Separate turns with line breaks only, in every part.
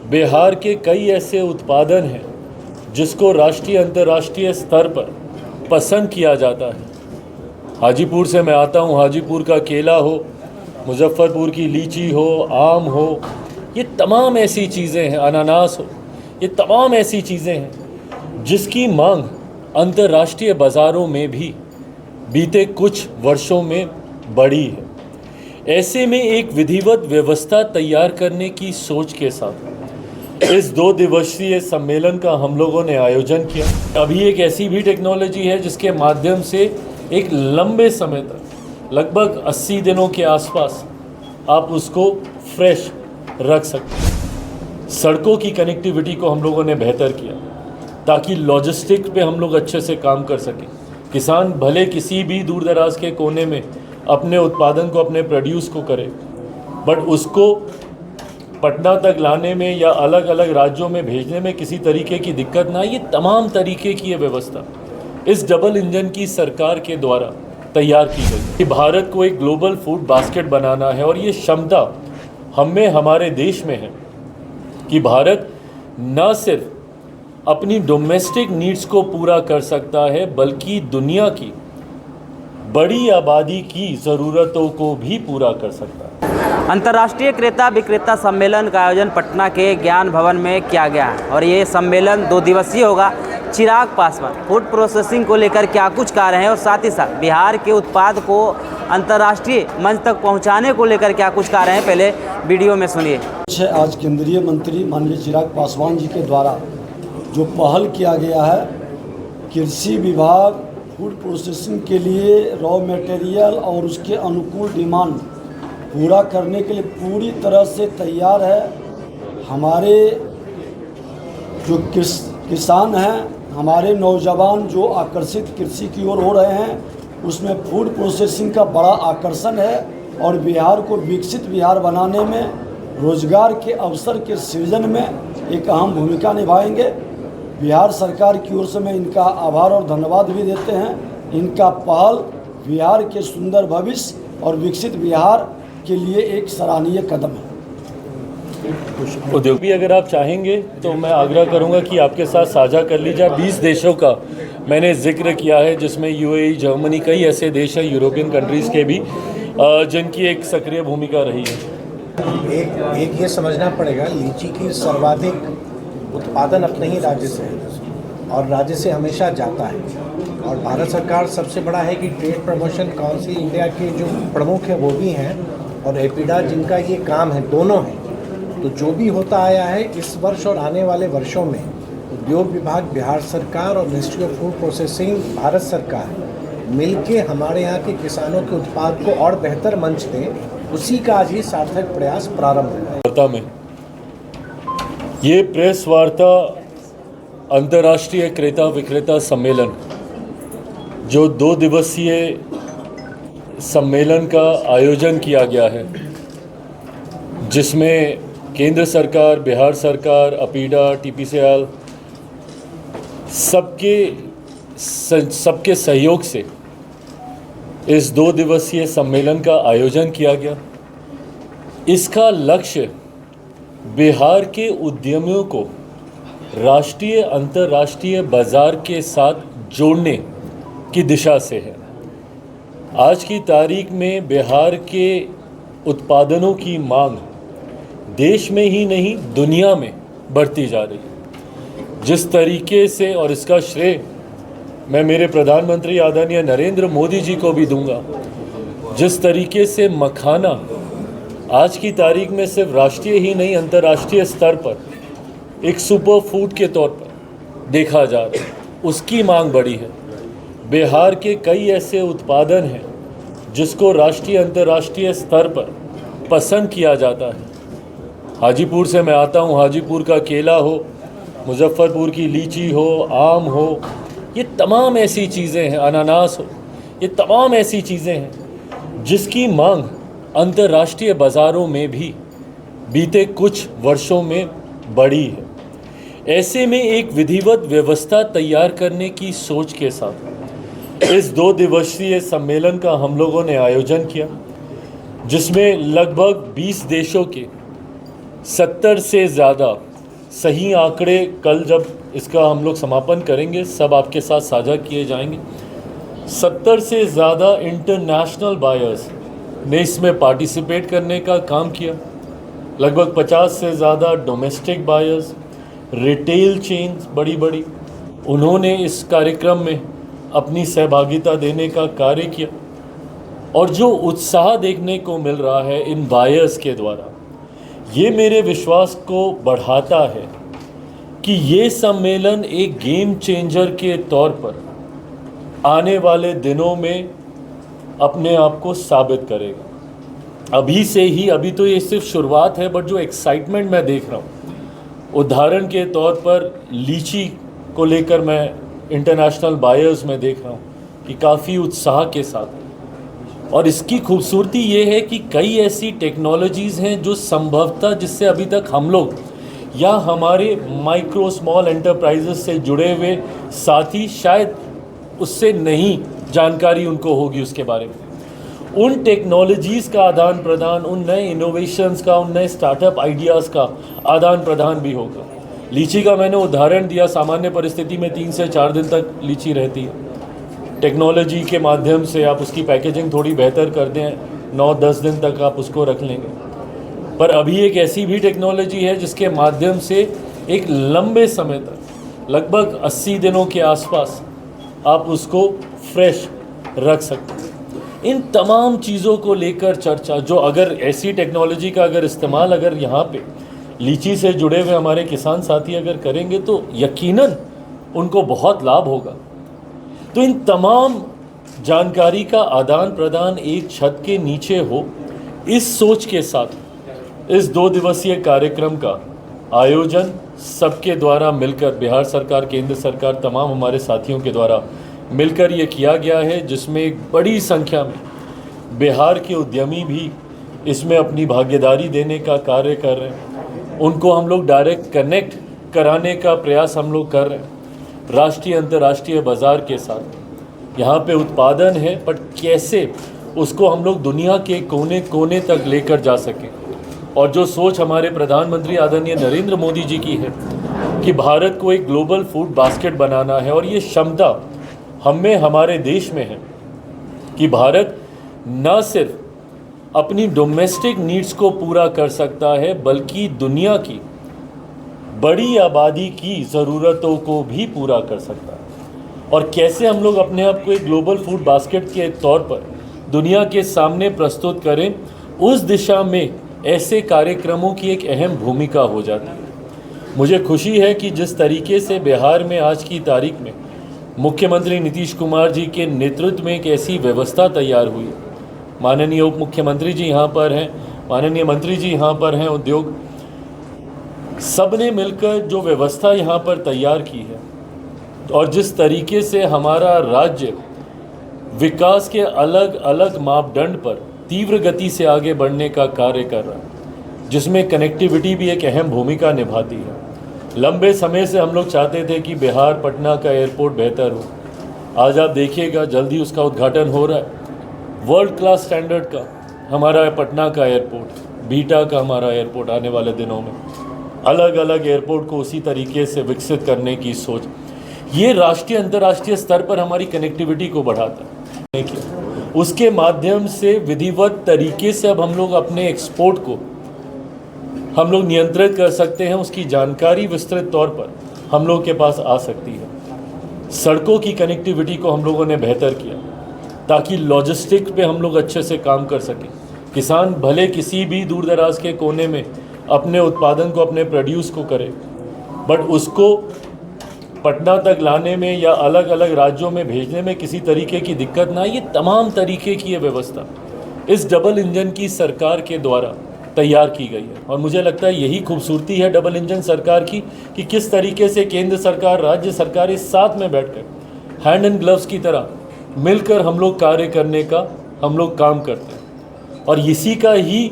बिहार के कई ऐसे उत्पादन हैं जिसको राष्ट्रीय अंतर्राष्ट्रीय स्तर पर पसंद किया जाता है। हाजीपुर से मैं आता हूँ, हाजीपुर का केला हो, मुजफ्फरपुर की लीची हो, आम हो, ये तमाम ऐसी चीज़ें हैं, अनानास हो, ये तमाम ऐसी चीज़ें हैं जिसकी मांग अंतर्राष्ट्रीय बाज़ारों में भी बीते कुछ वर्षों में बढ़ी है। ऐसे में एक विधिवत व्यवस्था तैयार करने की सोच के साथ इस 2 दिवसीय सम्मेलन का हम लोगों ने आयोजन किया। अभी एक ऐसी भी टेक्नोलॉजी है जिसके माध्यम से एक लंबे समय तक, लगभग 80 दिनों के आसपास, आप उसको फ्रेश रख सकते हैं। सड़कों की कनेक्टिविटी को हम लोगों ने बेहतर किया ताकि लॉजिस्टिक्स पे हम लोग अच्छे से काम कर सकें। किसान भले किसी भी दूर दराज के कोने में अपने उत्पादन को, अपने प्रोड्यूस को करे, बट उसको पटना तक लाने में या अलग अलग राज्यों में भेजने में किसी तरीके की दिक्कत ना, ये तमाम तरीके की ये व्यवस्था इस डबल इंजन की सरकार के द्वारा तैयार की गई। कि भारत को एक ग्लोबल फूड बास्केट बनाना है और ये क्षमता हमें, हमारे देश में है कि भारत न सिर्फ अपनी डोमेस्टिक नीड्स को पूरा कर सकता है बल्कि दुनिया की बड़ी आबादी की ज़रूरतों को भी पूरा कर सकता है।
अंतर्राष्ट्रीय क्रेता विक्रेता सम्मेलन का आयोजन पटना के ज्ञान भवन में किया गया है और ये सम्मेलन 2 दिवसीय होगा। चिराग पासवान फूड प्रोसेसिंग को लेकर क्या कुछ कह रहे हैं और साथ ही साथ बिहार के उत्पाद को अंतर्राष्ट्रीय मंच तक पहुंचाने को लेकर क्या कुछ कह रहे हैं, पहले वीडियो में सुनिए।
आज केंद्रीय मंत्री माननीय चिराग पासवान जी के द्वारा जो पहल किया गया है, कृषि विभाग फूड प्रोसेसिंग के लिए रॉ मटेरियल और उसके अनुकूल डिमांड पूरा करने के लिए पूरी तरह से तैयार है। हमारे जो किसान हैं, हमारे नौजवान जो आकर्षित कृषि की ओर हो रहे हैं, उसमें फूड प्रोसेसिंग का बड़ा आकर्षण है और बिहार को विकसित बिहार बनाने में, रोजगार के अवसर के सृजन में एक अहम भूमिका निभाएंगे। बिहार सरकार की ओर से मैं इनका आभार और धन्यवाद भी देते हैं। इनका पहल बिहार के सुंदर भविष्य और विकसित बिहार के लिए एक सराहनीय कदम है।
उद्योग भी अगर आप चाहेंगे तो मैं आग्रह करूंगा कि आपके साथ साझा कर लीजिए। 20 देशों का मैंने जिक्र किया है जिसमें यूएई, जर्मनी, कई ऐसे देश हैं यूरोपियन कंट्रीज़ के भी जिनकी एक सक्रिय भूमिका रही है।
एक ये समझना पड़ेगा, लीची की सर्वाधिक उत्पादन अपने ही राज्य से है और राज्य से हमेशा जाता है और भारत सरकार सबसे बड़ा है कि ट्रेड प्रमोशन काउंसिल इंडिया के जो प्रमुख हैं वो भी हैं और एपीडा जिनका ये काम है, दोनों हैं। तो जो भी होता आया है इस वर्ष और आने वाले वर्षों में उद्योग विभाग, बिहार सरकार और ministry of food processing, Bharat सरकार मिलके हमारे यहाँ के किसानों के उत्पाद को और बेहतर मंच दें, उसी का आज ही सार्थक प्रयास प्रारंभ है।
ये प्रेस वार्ता अंतर्राष्ट्रीय क्रेता विक्रेता सम्मेलन, जो 2 दिवसीय सम्मेलन का आयोजन किया गया है, जिसमें केंद्र सरकार, बिहार सरकार, अपीडा, टीपीसीएल सबके सहयोग से इस 2 दिवसीय सम्मेलन का आयोजन किया गया। इसका लक्ष्य बिहार के उद्यमियों को राष्ट्रीय अंतर्राष्ट्रीय बाजार के साथ जोड़ने की दिशा से है। आज की तारीख में बिहार के उत्पादनों की मांग देश में ही नहीं दुनिया में बढ़ती जा रही है। जिस तरीके से, और इसका श्रेय मैं मेरे प्रधानमंत्री आदरणीय नरेंद्र मोदी जी को भी दूंगा, जिस तरीके से मखाना आज की तारीख में सिर्फ राष्ट्रीय ही नहीं अंतर्राष्ट्रीय स्तर पर एक सुपर फूड के तौर पर देखा जा रहा है, उसकी मांग बढ़ी है। बिहार के कई ऐसे उत्पादन हैं जिसको राष्ट्रीय अंतर्राष्ट्रीय स्तर पर पसंद किया जाता है। हाजीपुर से मैं आता हूँ, हाजीपुर का केला हो, मुजफ्फरपुर की लीची हो, आम हो, ये तमाम ऐसी चीज़ें हैं, अनानास हो, ये तमाम ऐसी चीज़ें हैं जिसकी मांग अंतर्राष्ट्रीय बाज़ारों में भी बीते कुछ वर्षों में बढ़ी है। ऐसे में एक विधिवत व्यवस्था तैयार करने की सोच के साथ इस 2 दिवसीय सम्मेलन का हम लोगों ने आयोजन किया, जिसमें लगभग 20 देशों के 70 से ज़्यादा सही आंकड़े कल जब इसका हम लोग समापन करेंगे सब आपके साथ साझा किए जाएंगे। 70 से ज़्यादा इंटरनेशनल बायर्स ने इसमें पार्टिसिपेट करने का काम किया। लगभग 50 से ज़्यादा डोमेस्टिक बायर्स, रिटेल चेन्स बड़ी बड़ी, उन्होंने इस कार्यक्रम में अपनी सहभागिता देने का कार्य किया। और जो उत्साह देखने को मिल रहा है इन बायर्स के द्वारा, ये मेरे विश्वास को बढ़ाता है कि ये सम्मेलन एक गेम चेंजर के तौर पर आने वाले दिनों में अपने आप को साबित करेगा। अभी से ही, अभी तो ये सिर्फ शुरुआत है, बट जो एक्साइटमेंट मैं देख रहा हूँ, उदाहरण के तौर पर लीची को लेकर मैं इंटरनेशनल बायर्स में देख रहा हूँ कि काफ़ी उत्साह के साथ। और इसकी खूबसूरती ये है कि कई ऐसी टेक्नोलॉजीज़ हैं जो संभवतः जिससे अभी तक हम लोग या हमारे माइक्रो स्मॉल एंटरप्राइजेस से जुड़े हुए साथी शायद उससे नहीं जानकारी उनको होगी उसके बारे में। उन टेक्नोलॉजीज़ का आदान प्रदान, उन नए इनोवेशंस का, उन नए स्टार्टअप आइडियाज़ का आदान प्रदान भी होगा। लीची का मैंने उदाहरण दिया, सामान्य परिस्थिति में 3 से 4 दिन तक लीची रहती है। टेक्नोलॉजी के माध्यम से आप उसकी पैकेजिंग थोड़ी बेहतर कर दें, 9-10 दिन तक आप उसको रख लेंगे। पर अभी एक ऐसी भी टेक्नोलॉजी है जिसके माध्यम से एक लंबे समय तक, लगभग 80 दिनों के आसपास, आप उसको फ्रेश रख सकते हैं। इन तमाम चीज़ों को लेकर चर्चा, जो अगर ऐसी टेक्नोलॉजी का अगर इस्तेमाल अगर यहाँ पे लीची से जुड़े हुए हमारे किसान साथी अगर करेंगे तो यकीनन उनको बहुत लाभ होगा। तो इन तमाम जानकारी का आदान प्रदान एक छत के नीचे हो, इस सोच के साथ इस 2 दिवसीय कार्यक्रम का आयोजन सबके द्वारा मिलकर, बिहार सरकार, केंद्र सरकार, तमाम हमारे साथियों के द्वारा मिलकर ये किया गया है, जिसमें एक बड़ी संख्या में बिहार के उद्यमी भी इसमें अपनी भागीदारी देने का कार्य कर रहे हैं। उनको हम लोग डायरेक्ट कनेक्ट कराने का प्रयास हम लोग कर रहे हैं राष्ट्रीय अंतर्राष्ट्रीय बाज़ार के साथ। यहाँ पे उत्पादन है, बट कैसे उसको हम लोग दुनिया के कोने कोने तक लेकर जा सकें। और जो सोच हमारे प्रधानमंत्री आदरणीय नरेंद्र मोदी जी की है कि भारत को एक ग्लोबल फूड बास्केट बनाना है, और ये क्षमता हम में, हमारे देश में है कि भारत न सिर्फ अपनी डोमेस्टिक नीड्स को पूरा कर सकता है, बल्कि दुनिया की बड़ी आबादी की ज़रूरतों को भी पूरा कर सकता है। और कैसे हम लोग अपने आप को एक ग्लोबल फूड बास्केट के तौर पर दुनिया के सामने प्रस्तुत करें, उस दिशा में ऐसे कार्यक्रमों की एक अहम भूमिका हो जाती है। मुझे खुशी है कि जिस तरीके से बिहार में आज की तारीख में मुख्यमंत्री नीतीश कुमार जी के नेतृत्व में एक ऐसी व्यवस्था तैयार हुई। माननीय उप मुख्यमंत्री जी यहाँ पर हैं, माननीय मंत्री जी यहाँ पर हैं, उद्योग, सब ने मिलकर जो व्यवस्था यहाँ पर तैयार की है, और जिस तरीके से हमारा राज्य विकास के अलग अलग मापदंड पर तीव्र गति से आगे बढ़ने का कार्य कर रहा है, जिसमें कनेक्टिविटी भी एक अहम भूमिका निभाती है। लंबे समय से हम लोग चाहते थे कि बिहार पटना का एयरपोर्ट बेहतर हो। आज आप देखिएगा जल्दी उसका उद्घाटन हो रहा है। वर्ल्ड क्लास स्टैंडर्ड का हमारा पटना का एयरपोर्ट, बीटा का हमारा एयरपोर्ट आने वाले दिनों में, अलग अलग एयरपोर्ट को उसी तरीके से विकसित करने की सोच, ये राष्ट्रीय अंतर्राष्ट्रीय स्तर पर हमारी कनेक्टिविटी को बढ़ाता है। उसके माध्यम से विधिवत तरीके से अब हम लोग अपने एक्सपोर्ट को हम लोग नियंत्रित कर सकते हैं। उसकी जानकारी विस्तृत तौर पर हम लोग के पास आ सकती है। सड़कों की कनेक्टिविटी को हम लोगों ने बेहतर किया ताकि लॉजिस्टिक्स पे हम लोग अच्छे से काम कर सकें। किसान भले किसी भी दूर दराज के कोने में अपने उत्पादन को, अपने प्रोड्यूस को करे, बट उसको पटना तक लाने में या अलग अलग राज्यों में भेजने में किसी तरीके की दिक्कत ना। ये तमाम तरीके की ये व्यवस्था इस डबल इंजन की सरकार के द्वारा तैयार की गई है। और मुझे लगता है यही खूबसूरती है डबल इंजन सरकार की, कि किस तरीके से केंद्र सरकार, राज्य सरकार इस साथ में बैठकर हैंड एंड ग्लव्स की तरह मिलकर हम लोग कार्य करने का हम लोग काम करते हैं। और इसी का ही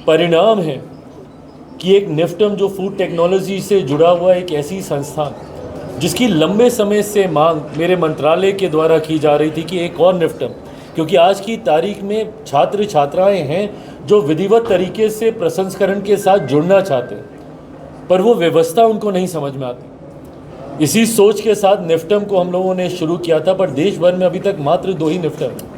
परिणाम है कि एक निफ्टम जो फूड टेक्नोलॉजी से जुड़ा हुआ एक ऐसी संस्थान जिसकी लंबे समय से मांग मेरे मंत्रालय के द्वारा की जा रही थी कि एक और निफ्टम, क्योंकि आज की तारीख में छात्र छात्राएं हैं जो विधिवत तरीके से प्रसंस्करण के साथ जुड़ना चाहते हैं, पर वो व्यवस्था उनको नहीं समझ में आती। इसी सोच के साथ निफ्टम को हम लोगों ने शुरू किया था, पर देश भर में अभी तक मात्र 2 ही निफ्टम हैं,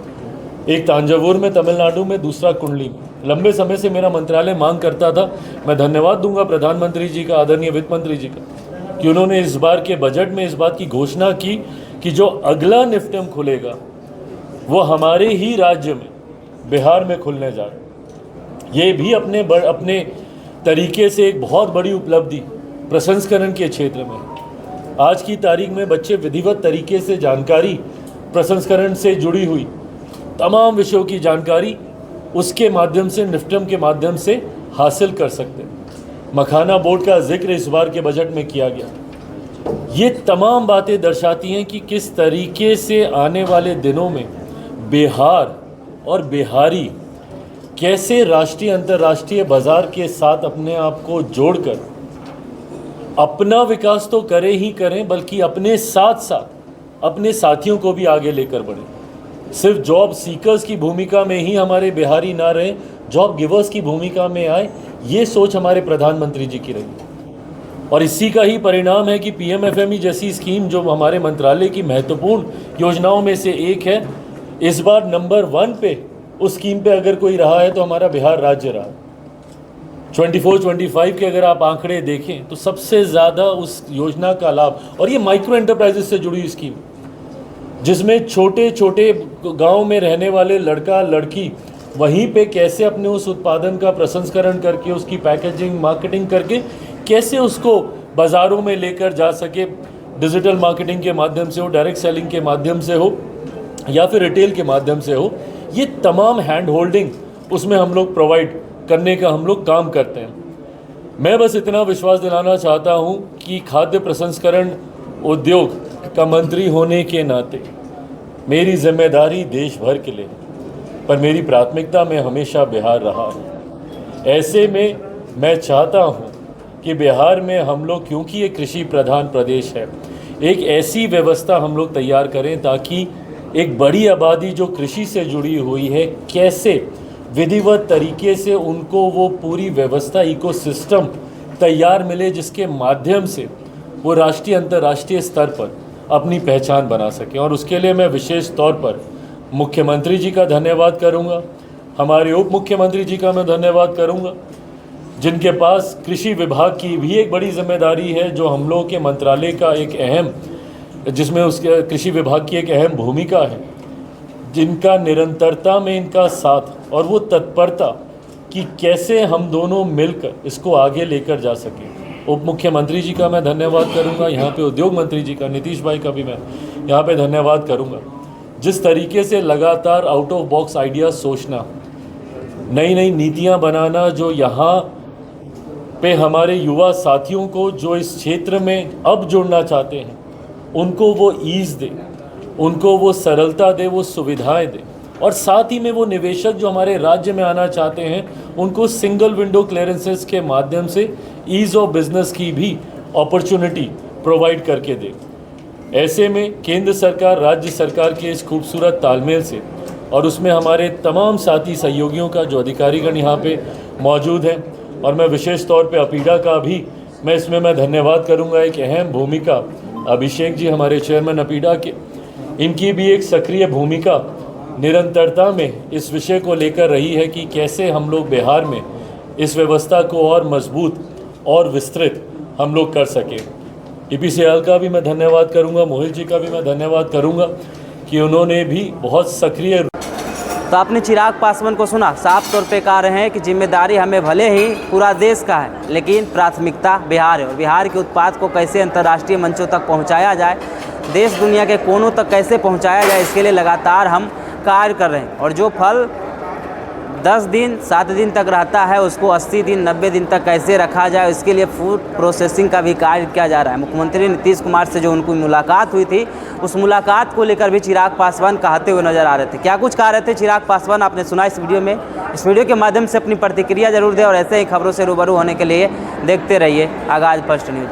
एक तांजावुर में तमिलनाडु में, दूसरा कुंडली में। लंबे समय से मेरा मंत्रालय मांग करता था, मैं धन्यवाद दूंगा प्रधानमंत्री जी का, आदरणीय वित्त मंत्री जी का, कि उन्होंने इस बार के बजट में इस बात की घोषणा की कि जो अगला निफ्टम खुलेगा वो हमारे ही राज्य में, बिहार में खुलने जा रहा है। ये भी अपने तरीके से एक बहुत बड़ी उपलब्धि प्रसंस्करण के क्षेत्र में। आज की तारीख में बच्चे विधिवत तरीके से जानकारी, प्रसंस्करण से जुड़ी हुई तमाम विषयों की जानकारी उसके माध्यम से, निफ्टम के माध्यम से हासिल कर सकते हैं। मखाना बोर्ड का जिक्र इस बार के बजट में किया गया। ये तमाम बातें दर्शाती हैं कि किस तरीके से आने वाले दिनों में बिहार और बिहारी कैसे राष्ट्रीय अंतर्राष्ट्रीय बाजार के साथ अपने आप को जोड़कर अपना विकास तो करें ही करें, बल्कि अपने साथ साथ अपने साथियों को भी आगे लेकर बढ़ें। सिर्फ जॉब सीकर्स की भूमिका में ही हमारे बिहारी ना रहे, जॉब गिवर्स की भूमिका में आए, ये सोच हमारे प्रधानमंत्री जी की रही। और इसी का ही परिणाम है कि पीएमएफएमई जैसी स्कीम, जो हमारे मंत्रालय की महत्वपूर्ण योजनाओं में से एक है, इस बार नंबर 1 पे उस स्कीम पे अगर कोई रहा है तो हमारा बिहार राज्य रहा। 24-25 के अगर आप आंकड़े देखें तो सबसे ज़्यादा उस योजना का लाभ, और ये माइक्रो एंटरप्राइजेस से जुड़ी स्कीम, जिसमें छोटे छोटे गांव में रहने वाले लड़का लड़की वहीं पे कैसे अपने उस उत्पादन का प्रसंस्करण करके, उसकी पैकेजिंग मार्केटिंग करके कैसे उसको बाज़ारों में लेकर जा सके, डिजिटल मार्केटिंग के माध्यम से हो, डायरेक्ट सेलिंग के माध्यम से हो, या फिर रिटेल के माध्यम से हो, ये तमाम हैंड होल्डिंग उसमें हम लोग प्रोवाइड करने का हम लोग काम करते हैं। मैं बस इतना विश्वास दिलाना चाहता हूँ कि खाद्य प्रसंस्करण उद्योग का मंत्री होने के नाते मेरी जिम्मेदारी देश भर के लिए, पर मेरी प्राथमिकता में हमेशा बिहार रहा है। ऐसे में मैं चाहता हूँ कि बिहार में हम लोग, क्योंकि ये कृषि प्रधान प्रदेश है, एक ऐसी व्यवस्था हम लोग तैयार करें ताकि एक बड़ी आबादी जो कृषि से जुड़ी हुई है, कैसे विधिवत तरीके से उनको वो पूरी व्यवस्था, इकोसिस्टम तैयार मिले, जिसके माध्यम से वो राष्ट्रीय अंतर्राष्ट्रीय स्तर पर अपनी पहचान बना सकें। और उसके लिए मैं विशेष तौर पर मुख्यमंत्री जी का धन्यवाद करूंगा, हमारे उप मुख्यमंत्री जी का मैं धन्यवाद करूंगा, जिनके पास कृषि विभाग की भी एक बड़ी जिम्मेदारी है, जो हम लोगों के मंत्रालय का एक अहम, जिसमें उसके कृषि विभाग की एक अहम भूमिका है, जिनका निरंतरता में इनका साथ और वो तत्परता कि कैसे हम दोनों मिलकर इसको आगे लेकर जा सकें। उप मुख्यमंत्री जी का मैं धन्यवाद करूंगा, यहाँ पे उद्योग मंत्री जी का, नीतीश भाई का भी मैं यहाँ पे धन्यवाद करूंगा। जिस तरीके से लगातार आउट ऑफ बॉक्स आइडिया सोचना, नई नई नीतियाँ बनाना, जो यहाँ पे हमारे युवा साथियों को जो इस क्षेत्र में अब जुड़ना चाहते हैं, उनको वो ईज़ दे, उनको वो सरलता दे, वो सुविधाएं दे, और साथ ही में वो निवेशक जो हमारे राज्य में आना चाहते हैं उनको सिंगल विंडो क्लियरेंसेस के माध्यम से ईज़ ऑफ बिजनेस की भी अपॉर्चुनिटी प्रोवाइड करके दे। ऐसे में केंद्र सरकार, राज्य सरकार के इस खूबसूरत तालमेल से, और उसमें हमारे तमाम साथी सहयोगियों का, जो अधिकारीगण यहाँ पे मौजूद हैं, और मैं विशेष तौर पे अपीडा का भी मैं धन्यवाद करूँगा। एक अहम भूमिका अभिषेक जी, हमारे चेयरमैन अपीडा के, इनकी भी एक सक्रिय भूमिका निरंतरता में इस विषय को लेकर रही है कि कैसे हम लोग बिहार में इस व्यवस्था को और मजबूत और विस्तृत हम लोग कर सकें। EPCL का भी मैं धन्यवाद करूंगा, मोहित जी का भी मैं धन्यवाद करूंगा कि उन्होंने भी बहुत सक्रिय।
तो आपने चिराग पासवान को सुना, साफ तौर पे कह रहे हैं कि जिम्मेदारी हमें भले ही पूरा देश का है, लेकिन प्राथमिकता बिहार है, और बिहार के उत्पाद को कैसे अंतर्राष्ट्रीय मंचों तक पहुंचाया जाए, देश दुनिया के कोनों तक कैसे पहुंचाया जाए, इसके लिए लगातार हम कार्य कर रहे हैं। और जो फल 10 दिन 7 दिन तक रहता है, उसको 80 दिन 90 दिन तक कैसे रखा जाए, इसके लिए फूड प्रोसेसिंग का भी कार्य किया जा रहा है। मुख्यमंत्री नीतीश कुमार से जो उनकी मुलाकात हुई थी, उस मुलाकात को लेकर भी चिराग पासवान कहते हुए नजर आ रहे थे। क्या कुछ कह रहे थे चिराग पासवान, आपने सुना इस वीडियो में। इस वीडियो के माध्यम से अपनी प्रतिक्रिया जरूर दें, और ऐसे ही खबरों से रूबरू होने के लिए देखते रहिए आगाज़ फर्स्ट न्यूज़।